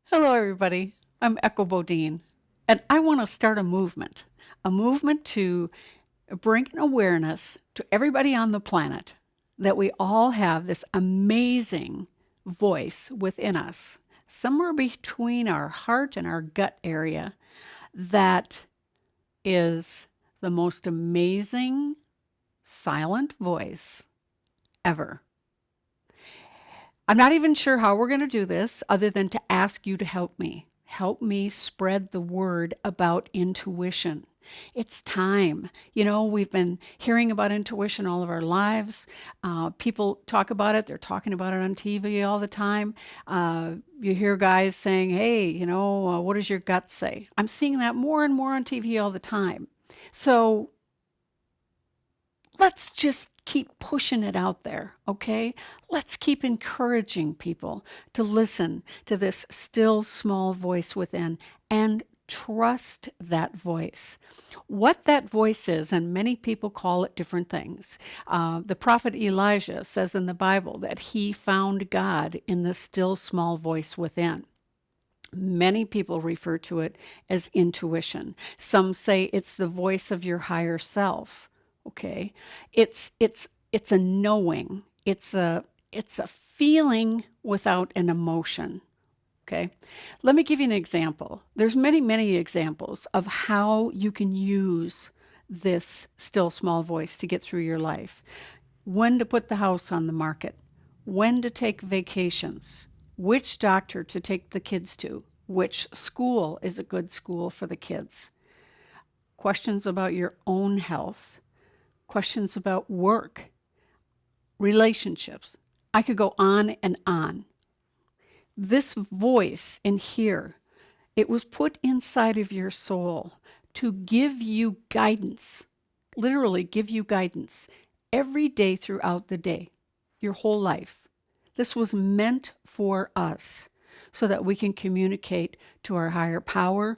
Hello, everybody. I'm Echo Bodine, and I want to start a movement to bring an awareness to everybody on the planet that we all have this amazing voice within us, somewhere between our heart and our gut area, that is the most amazing silent voice ever. I'm not even sure how we're going to do this other than to ask you to help me. Help me spread the word about intuition. It's time. We've been hearing about intuition all of our lives. People talk about it. They're talking about it on TV all the time. You hear guys saying, hey, what does your gut say? I'm seeing that more and more on TV all the time. So let's just keep pushing it out there, okay? Let's keep encouraging people to listen to this still small voice within and trust that voice. What that voice is, and many people call it different things. The prophet Elijah says in the Bible that he found God in the still small voice within. Many people refer to it as intuition. Some say it's the voice of your higher self. Okay, it's a knowing. It's a feeling without an emotion. Okay, let me give you an example. There's many examples of how you can use this still small voice to get through your life. When to put the house on the market, when to take vacations, which doctor to take the kids to, which school is a good school for the kids, questions about your own health, questions about work, relationships. I could go on and on. This voice in here, it was put inside of your soul to give you guidance, literally give you guidance every day throughout the day, your whole life. This was meant for us so that we can communicate to our higher power.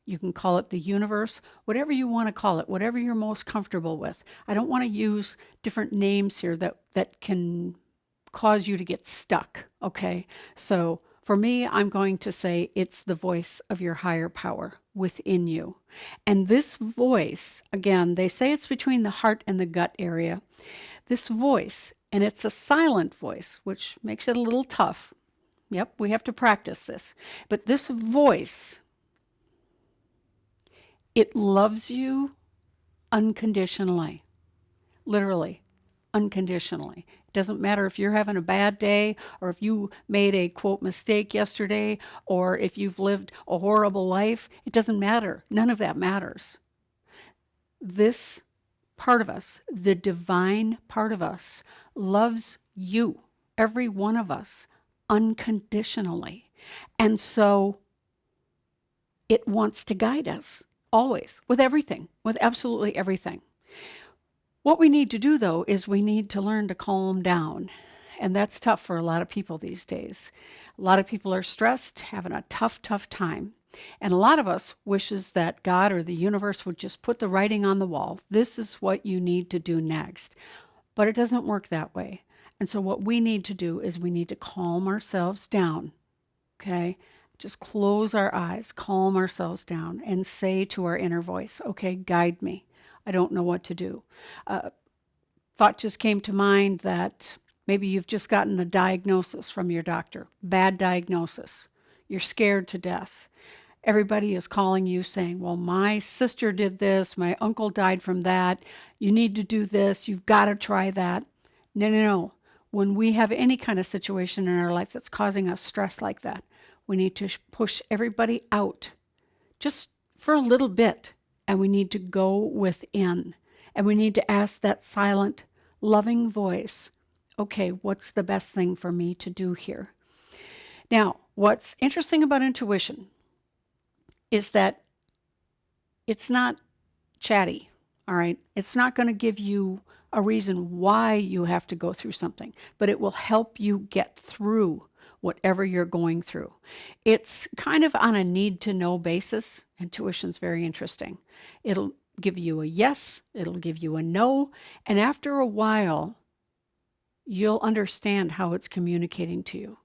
You can call it the universe, whatever you want to call it, whatever you're most comfortable with. I don't want to use different names here that can cause you to get stuck, okay? So for me, I'm going to say it's the voice of your higher power within you. And this voice, again, they say it's between the heart and the gut area. This voice, and it's a silent voice, which makes it a little tough. Yep, we have to practice this. But this voice, it loves you unconditionally, literally unconditionally. It doesn't matter if you're having a bad day or if you made a quote mistake yesterday or if you've lived a horrible life. It doesn't matter. None of that matters. This part of us, the divine part of us, loves you, every one of us, unconditionally. And so it wants to guide us always with everything, with absolutely everything. What we need to do, though, is we need to learn to calm down. And that's tough for a lot of people these days. A lot of people are stressed, having a tough time. And a lot of us wishes that God or the universe would just put the writing on the wall. This is what you need to do next. But it doesn't work that way. And so what we need to do is we need to calm ourselves down. Okay? Just close our eyes, calm ourselves down, and say to our inner voice, okay, guide me. I don't know what to do. Thought just came to mind that maybe you've just gotten a diagnosis from your doctor, bad diagnosis. You're scared to death. Everybody is calling you saying, well, my sister did this, my uncle died from that, you need to do this, you've got to try that. No. When we have any kind of situation in our life that's causing us stress like that, we need to push everybody out just for a little bit, and we need to go within. And we need to ask that silent, loving voice, okay, what's the best thing for me to do here? Now, what's interesting about intuition is that it's not chatty, all right? It's not going to give you a reason why you have to go through something, but it will help you get through whatever you're going through. It's kind of on a need to know basis. Intuition's very interesting. It'll give you a yes, it'll give you a no, and after a while, you'll understand how it's communicating to you.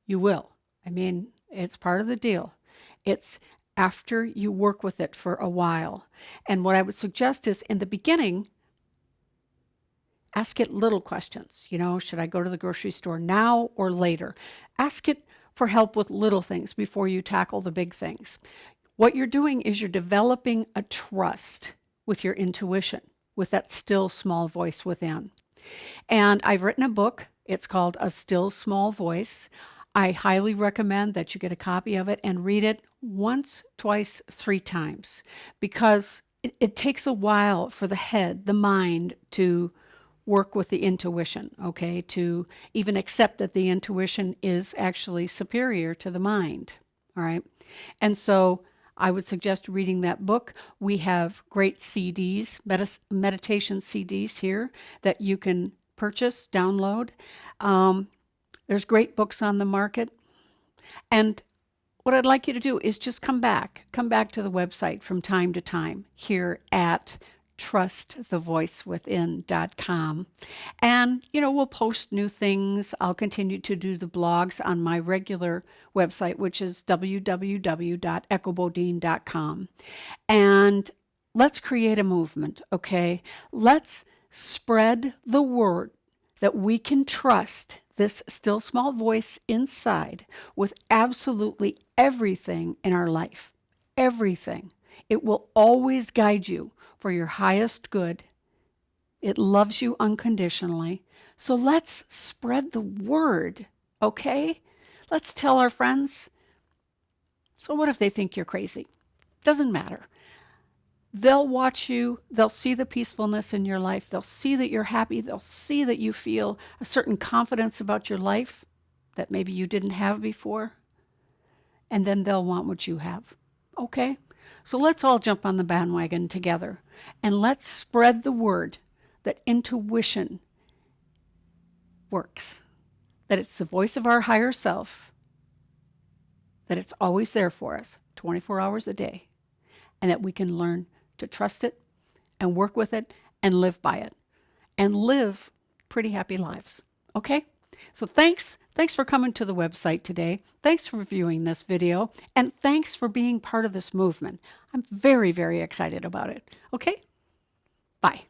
You will. I mean, It's part of the deal. It's after you work with it for a while. And what I would suggest is in the beginning, ask it little questions. Should I go to the grocery store now or later? Ask it for help with little things before you tackle the big things. What you're doing is you're developing a trust with your intuition, with that still small voice within. And I've written a book. It's called A Still Small Voice. I highly recommend that you get a copy of it and read it once, twice, 3 times, because it takes a while for the head, the mind, to work with the intuition, okay, to even accept that the intuition is actually superior to the mind, all right? And so I would suggest reading that book. We have great CDs, meditation CDs here that you can purchase, download. There's great books on the market. And what I'd like you to do is just come back to the website from time to time here at trustthevoicewithin.com. And, we'll post new things. I'll continue to do the blogs on my regular website, which is www.echobodine.com. And let's create a movement, okay? Let's spread the word that we can trust this still small voice inside with absolutely everything in our life. Everything. It will always guide you for your highest good. It loves you unconditionally. So let's spread the word, okay? Let's tell our friends. So what if they think you're crazy? Doesn't matter. They'll watch you. They'll see the peacefulness in your life. They'll see that you're happy. They'll see that you feel a certain confidence about your life that maybe you didn't have before. And then they'll want what you have. Okay? So let's all jump on the bandwagon together and let's spread the word that intuition works, that it's the voice of our higher self, that it's always there for us 24 hours a day, and that we can learn to trust it and work with it and live by it and live pretty happy lives. Okay? So thanks for coming to the website today. Thanks for viewing this video, and thanks for being part of this movement. I'm very, very excited about it. Okay? Bye.